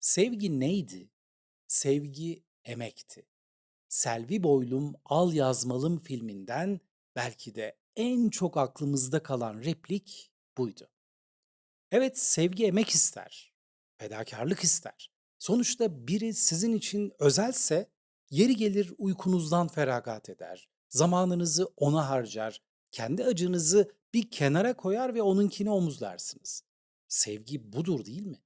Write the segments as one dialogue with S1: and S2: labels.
S1: Sevgi neydi? Sevgi emekti. Selvi Boylum Al Yazmalım filminden belki de en çok aklımızda kalan replik buydu. Evet, sevgi emek ister, fedakarlık ister. Sonuçta biri sizin için özelse yeri gelir uykunuzdan feragat eder, zamanınızı ona harcar, kendi acınızı bir kenara koyar ve onunkini omuzlarsınız. Sevgi budur değil mi?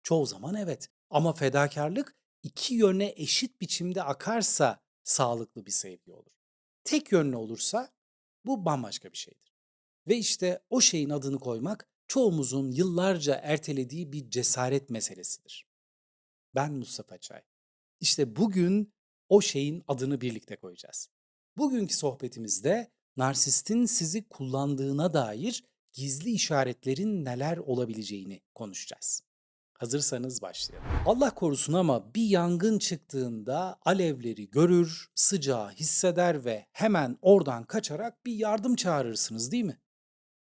S1: Çoğu zaman evet. Ama fedakarlık iki yöne eşit biçimde akarsa sağlıklı bir sevgi olur. Tek yönlü olursa bu bambaşka bir şeydir. Ve işte o şeyin adını koymak çoğumuzun yıllarca ertelediği bir cesaret meselesidir. Ben Mustafa Çay. İşte bugün o şeyin adını birlikte koyacağız. Bugünkü sohbetimizde narsistin sizi kullandığına dair gizli işaretlerin neler olabileceğini konuşacağız. Hazırsanız başlayalım. Allah korusun ama bir yangın çıktığında alevleri görür, sıcağı hisseder ve hemen oradan kaçarak bir yardım çağırırsınız, değil mi?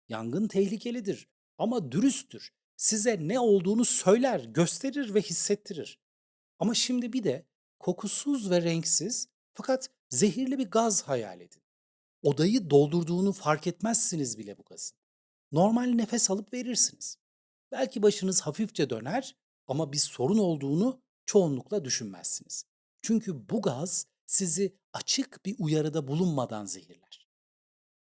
S1: Yangın tehlikelidir ama dürüsttür. Size ne olduğunu söyler, gösterir ve hissettirir. Ama şimdi bir de kokusuz ve renksiz fakat zehirli bir gaz hayal edin. Odayı doldurduğunu fark etmezsiniz bile bu gazın. Normal nefes alıp verirsiniz. Belki başınız hafifçe döner ama bir sorun olduğunu çoğunlukla düşünmezsiniz. Çünkü bu gaz sizi açık bir uyarıda bulunmadan zehirler.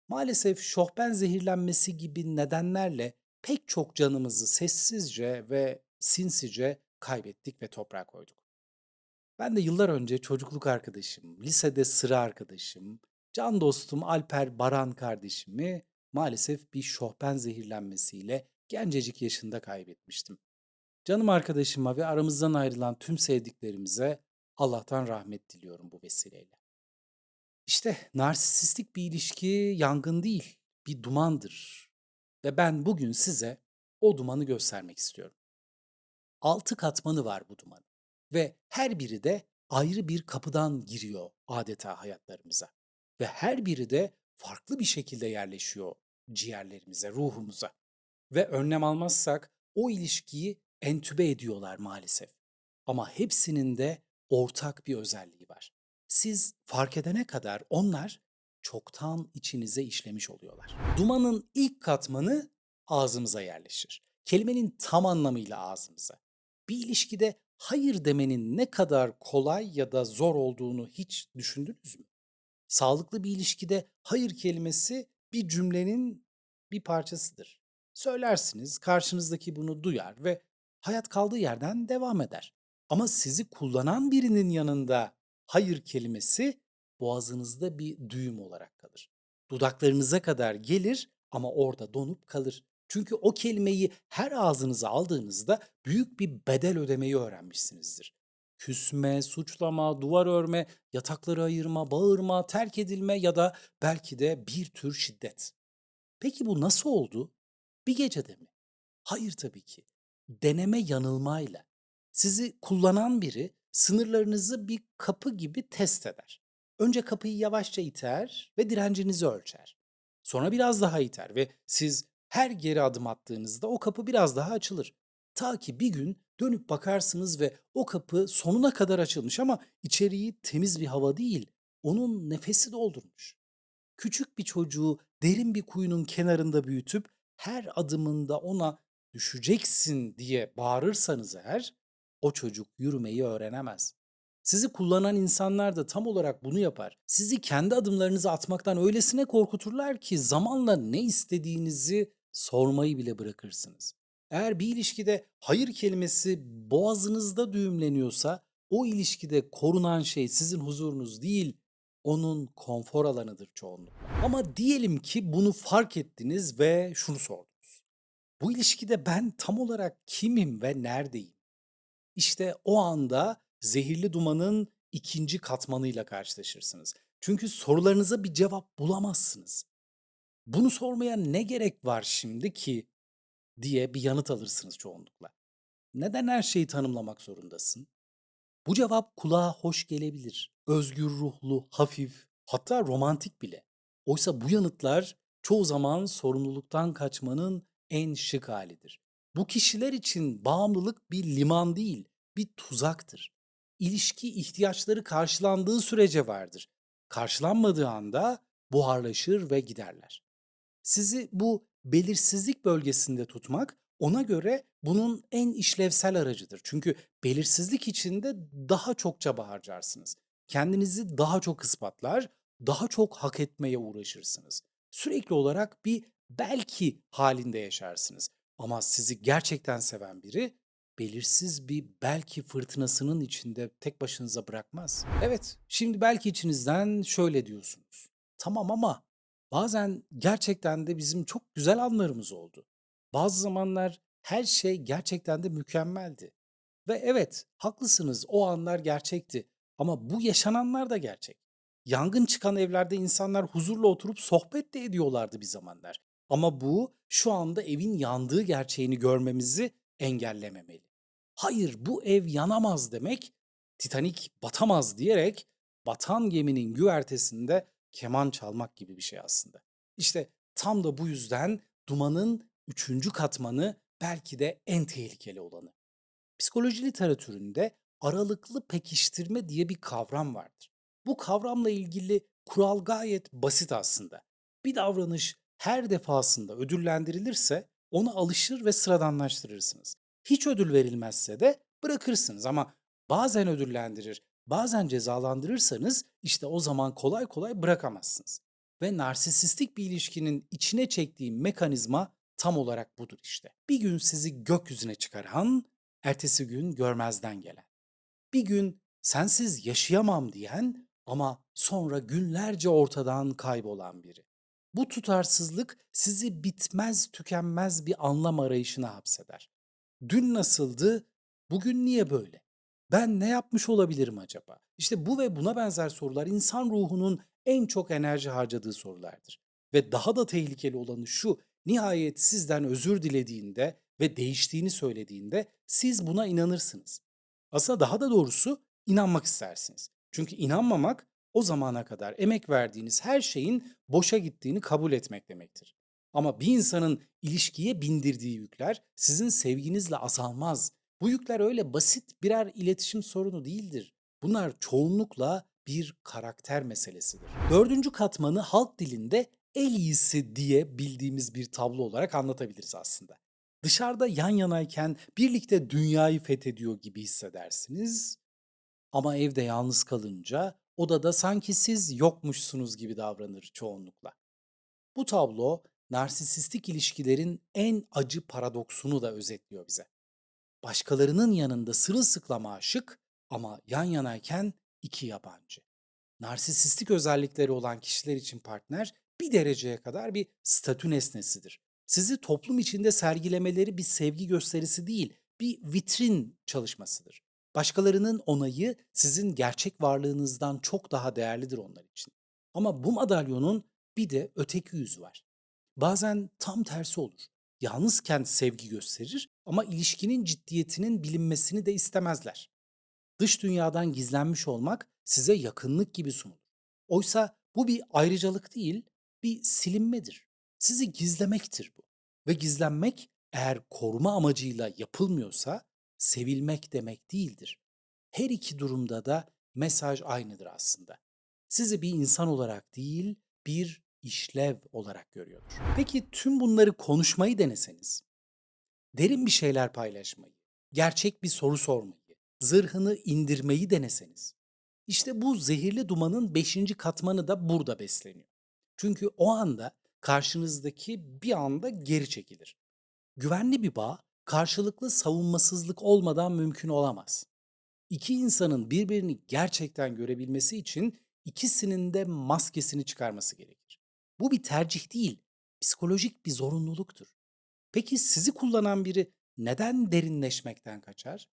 S1: Maalesef şohben zehirlenmesi gibi nedenlerle pek çok canımızı sessizce ve sinsice kaybettik ve toprağa koyduk. Ben de yıllar önce çocukluk arkadaşım, lisede sıra arkadaşım, can dostum Alper Baran kardeşimi maalesef bir şohben zehirlenmesiyle gencecik yaşında kaybetmiştim. Canım arkadaşıma ve aramızdan ayrılan tüm sevdiklerimize Allah'tan rahmet diliyorum bu vesileyle. İşte narsistik bir ilişki yangın değil, bir dumandır. Ve ben bugün size o dumanı göstermek istiyorum. 6 katmanı var bu dumanın. Ve her biri de ayrı bir kapıdan giriyor adeta hayatlarımıza. Ve her biri de farklı bir şekilde yerleşiyor ciğerlerimize, ruhumuza. Ve önlem almazsak o ilişkiyi entübe ediyorlar maalesef. Ama hepsinin de ortak bir özelliği var. Siz fark edene kadar onlar çoktan içinize işlemiş oluyorlar. Dumanın ilk katmanı ağzımıza yerleşir. Kelimenin tam anlamıyla ağzımıza. Bir ilişkide hayır demenin ne kadar kolay ya da zor olduğunu hiç düşündünüz mü? Sağlıklı bir ilişkide hayır kelimesi bir cümlenin bir parçasıdır. Söylersiniz, karşınızdaki bunu duyar ve hayat kaldığı yerden devam eder. Ama sizi kullanan birinin yanında hayır kelimesi boğazınızda bir düğüm olarak kalır. Dudaklarınıza kadar gelir ama orada donup kalır. Çünkü o kelimeyi her ağzınıza aldığınızda büyük bir bedel ödemeyi öğrenmişsinizdir. Küsme, suçlama, duvar örme, yatakları ayırma, bağırma, terk edilme ya da belki de bir tür şiddet. Peki bu nasıl oldu? Bir gecede mi? Hayır tabii ki. Deneme yanılmayla. Sizi kullanan biri sınırlarınızı bir kapı gibi test eder. Önce kapıyı yavaşça iter ve direncinizi ölçer. Sonra biraz daha iter ve siz her geri adım attığınızda o kapı biraz daha açılır. Ta ki bir gün dönüp bakarsınız ve o kapı sonuna kadar açılmış ama içeriği temiz bir hava değil, onun nefesi doldurmuş. Küçük bir çocuğu derin bir kuyunun kenarında büyütüp her adımında ona düşeceksin diye bağırırsanız eğer o çocuk yürümeyi öğrenemez. Sizi kullanan insanlar da tam olarak bunu yapar. Sizi kendi adımlarınızı atmaktan öylesine korkuturlar ki zamanla ne istediğinizi sormayı bile bırakırsınız. Eğer bir ilişkide hayır kelimesi boğazınızda düğümleniyorsa o ilişkide korunan şey sizin huzurunuz değil, onun konfor alanıdır çoğunlukla. Ama diyelim ki bunu fark ettiniz ve şunu sordunuz. Bu ilişkide ben tam olarak kimim ve neredeyim? İşte o anda zehirli dumanın ikinci katmanıyla karşılaşırsınız. Çünkü sorularınıza bir cevap bulamazsınız. Bunu sormaya ne gerek var şimdi ki diye bir yanıt alırsınız çoğunlukla. Neden her şeyi tanımlamak zorundasın? Bu cevap kulağa hoş gelebilir. Özgür ruhlu, hafif, hatta romantik bile. Oysa bu yanıtlar çoğu zaman sorumluluktan kaçmanın en şık halidir. Bu kişiler için bağımlılık bir liman değil, bir tuzaktır. İlişki ihtiyaçları karşılandığı sürece vardır. Karşılanmadığı anda buharlaşır ve giderler. Sizi bu belirsizlik bölgesinde tutmak ona göre bunun en işlevsel aracıdır. Çünkü belirsizlik içinde daha çok çaba harcarsınız. Kendinizi daha çok ispatlar, daha çok hak etmeye uğraşırsınız. Sürekli olarak bir belki halinde yaşarsınız. Ama sizi gerçekten seven biri belirsiz bir belki fırtınasının içinde tek başınıza bırakmaz. Evet, şimdi belki içinizden şöyle diyorsunuz. Tamam ama bazen gerçekten de bizim çok güzel anlarımız oldu. Bazı zamanlar her şey gerçekten de mükemmeldi. Ve evet, haklısınız, o anlar gerçekti. Ama bu yaşananlar da gerçek. Yangın çıkan evlerde insanlar huzurla oturup sohbet de ediyorlardı bir zamanlar. Ama bu şu anda evin yandığı gerçeğini görmemizi engellememeli. Hayır, bu ev yanamaz demek, Titanik batamaz diyerek batan geminin güvertesinde keman çalmak gibi bir şey aslında. İşte tam da bu yüzden dumanın üçüncü katmanı belki de en tehlikeli olanı. Psikoloji literatüründe aralıklı pekiştirme diye bir kavram vardır. Bu kavramla ilgili kural gayet basit aslında. Bir davranış her defasında ödüllendirilirse ona alışır ve sıradanlaştırırsınız. Hiç ödül verilmezse de bırakırsınız ama bazen ödüllendirir, bazen cezalandırırsanız işte o zaman kolay kolay bırakamazsınız. Ve narsisistik bir ilişkinin içine çektiği mekanizma tam olarak budur işte. Bir gün sizi gökyüzüne çıkaran, ertesi gün görmezden gelen. Bir gün sensiz yaşayamam diyen ama sonra günlerce ortadan kaybolan biri. Bu tutarsızlık sizi bitmez tükenmez bir anlam arayışına hapseder. Dün nasıldı, bugün niye böyle? Ben ne yapmış olabilirim acaba? İşte bu ve buna benzer sorular insan ruhunun en çok enerji harcadığı sorulardır. Ve daha da tehlikeli olanı şu, nihayet sizden özür dilediğinde ve değiştiğini söylediğinde siz buna inanırsınız. Aslında daha da doğrusu inanmak istersiniz. Çünkü inanmamak o zamana kadar emek verdiğiniz her şeyin boşa gittiğini kabul etmek demektir. Ama bir insanın ilişkiye bindirdiği yükler sizin sevginizle azalmaz. Bu yükler öyle basit birer iletişim sorunu değildir. Bunlar çoğunlukla bir karakter meselesidir. Dördüncü katmanı halk dilinde el iyisi diye bildiğimiz bir tablo olarak anlatabiliriz aslında. Dışarıda yan yanayken birlikte dünyayı fethediyor gibi hissedersiniz ama evde yalnız kalınca odada sanki siz yokmuşsunuz gibi davranır çoğunlukla. Bu tablo narsisistik ilişkilerin en acı paradoksunu da özetliyor bize. Başkalarının yanında sırılsıklam aşık ama yan yanayken iki yabancı. Narsisistik özellikleri olan kişiler için partner bir dereceye kadar bir statü nesnesidir. Sizi toplum içinde sergilemeleri bir sevgi gösterisi değil, bir vitrin çalışmasıdır. Başkalarının onayı sizin gerçek varlığınızdan çok daha değerlidir onlar için. Ama bu madalyonun bir de öteki yüzü var. Bazen tam tersi olur. Yalnızken sevgi gösterir ama ilişkinin ciddiyetinin bilinmesini de istemezler. Dış dünyadan gizlenmiş olmak size yakınlık gibi sunulur. Oysa bu bir ayrıcalık değil, bir silinmedir. Sizi gizlemektir bu. Ve gizlenmek eğer koruma amacıyla yapılmıyorsa sevilmek demek değildir. Her iki durumda da mesaj aynıdır aslında. Sizi bir insan olarak değil, bir işlev olarak görüyordur. Peki tüm bunları konuşmayı deneseniz, derin bir şeyler paylaşmayı, gerçek bir soru sormayı, zırhını indirmeyi deneseniz, işte bu zehirli dumanın beşinci katmanı da burada besleniyor. Çünkü o anda karşınızdaki bir anda geri çekilir. Güvenli bir bağ, karşılıklı savunmasızlık olmadan mümkün olamaz. İki insanın birbirini gerçekten görebilmesi için ikisinin de maskesini çıkarması gerekir. Bu bir tercih değil, psikolojik bir zorunluluktur. Peki sizi kullanan biri neden derinleşmekten kaçar?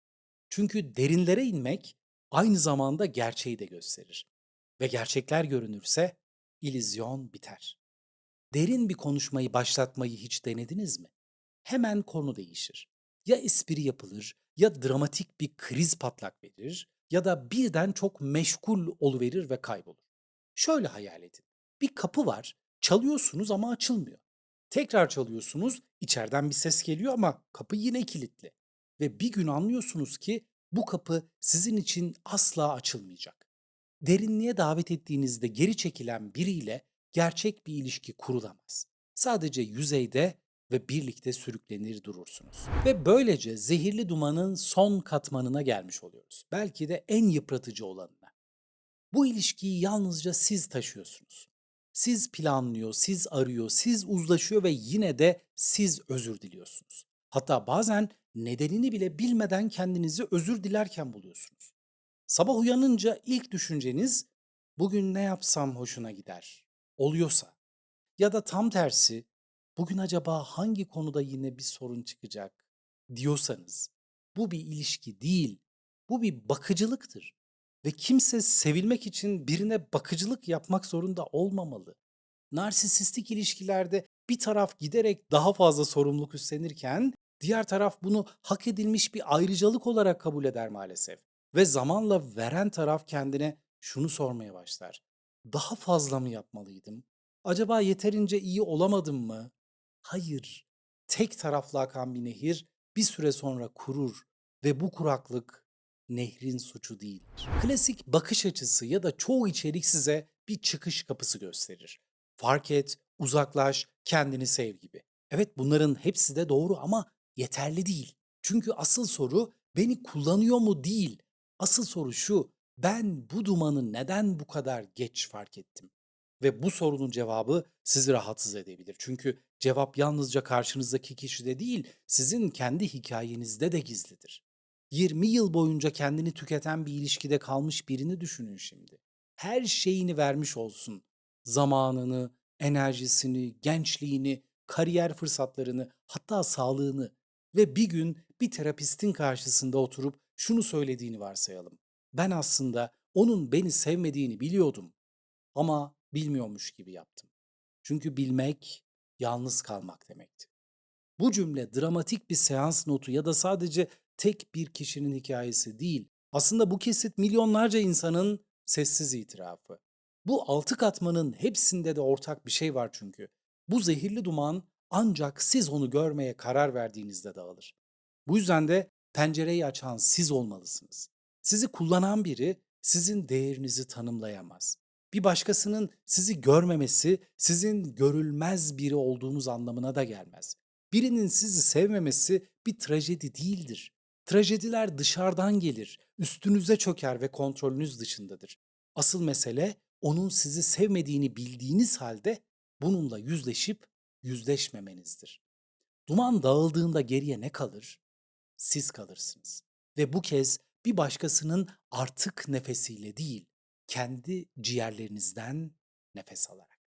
S1: Çünkü derinlere inmek aynı zamanda gerçeği de gösterir. Ve gerçekler görünürse illüzyon biter. Derin bir konuşmayı başlatmayı hiç denediniz mi? Hemen konu değişir. Ya espri yapılır, ya dramatik bir kriz patlak verir ya da birden çok meşgul oluverir ve kaybolur. Şöyle hayal edin. Bir kapı var, çalıyorsunuz ama açılmıyor. Tekrar çalıyorsunuz, içeriden bir ses geliyor ama kapı yine kilitli. Ve bir gün anlıyorsunuz ki Bu kapı sizin için asla açılmayacak. Derinliğe davet ettiğinizde geri çekilen biriyle gerçek bir ilişki kurulamaz. Sadece yüzeyde ve birlikte sürüklenir durursunuz. Ve böylece zehirli dumanın son katmanına gelmiş oluyoruz. Belki de en yıpratıcı olanına. Bu ilişkiyi yalnızca siz taşıyorsunuz. Siz planlıyor, siz arıyor, siz uzlaşıyor ve yine de siz özür diliyorsunuz. Hatta bazen nedenini bile bilmeden kendinizi özür dilerken buluyorsunuz. Sabah uyanınca ilk düşünceniz bugün ne yapsam hoşuna gider oluyorsa ya da tam tersi bugün acaba hangi konuda yine bir sorun çıkacak diyorsanız bu bir ilişki değil, bu bir bakıcılıktır. Ve kimse sevilmek için birine bakıcılık yapmak zorunda olmamalı. Narsisistik ilişkilerde bir taraf giderek daha fazla sorumluluk üstlenirken diğer taraf bunu hak edilmiş bir ayrıcalık olarak kabul eder maalesef. Ve zamanla veren taraf kendine şunu sormaya başlar. Daha fazla mı yapmalıydım? Acaba yeterince iyi olamadım mı? Hayır. Tek taraflı akan bir nehir bir süre sonra kurur ve bu kuraklık nehrin suçu değildir. Klasik bakış açısı ya da çoğu içerik size bir çıkış kapısı gösterir. Fark et, uzaklaş, kendini sev gibi. Evet bunların hepsi de doğru ama yeterli değil. Çünkü asıl soru beni kullanıyor mu değil. Asıl soru şu, ben bu dumanı neden bu kadar geç fark ettim? Ve bu sorunun cevabı sizi rahatsız edebilir. Çünkü cevap yalnızca karşınızdaki kişide değil, sizin kendi hikayenizde de gizlidir. 20 yıl boyunca kendini tüketen bir ilişkide kalmış birini düşünün şimdi. Her şeyini vermiş olsun. Zamanını, enerjisini, gençliğini, kariyer fırsatlarını, hatta sağlığını ve bir gün bir terapistin karşısında oturup şunu söylediğini varsayalım. Ben aslında onun beni sevmediğini biliyordum ama bilmiyormuş gibi yaptım. Çünkü bilmek yalnız kalmak demekti. Bu cümle dramatik bir seans notu ya da sadece tek bir kişinin hikayesi değil. Aslında bu kesit milyonlarca insanın sessiz itirafı. Bu altı katmanın hepsinde de ortak bir şey var çünkü. Bu zehirli duman ancak siz onu görmeye karar verdiğinizde dağılır. Bu yüzden de pencereyi açan siz olmalısınız. Sizi kullanan biri sizin değerinizi tanımlayamaz. Bir başkasının sizi görmemesi sizin görülmez biri olduğunuz anlamına da gelmez. Birinin sizi sevmemesi bir trajedi değildir. Trajediler dışarıdan gelir, üstünüze çöker ve kontrolünüz dışındadır. Asıl mesele onun sizi sevmediğini bildiğiniz halde bununla yüzleşip yüzleşmemenizdir. Duman dağıldığında geriye ne kalır? Siz kalırsınız. Ve bu kez bir başkasının artık nefesiyle değil, kendi ciğerlerinizden nefes alarak.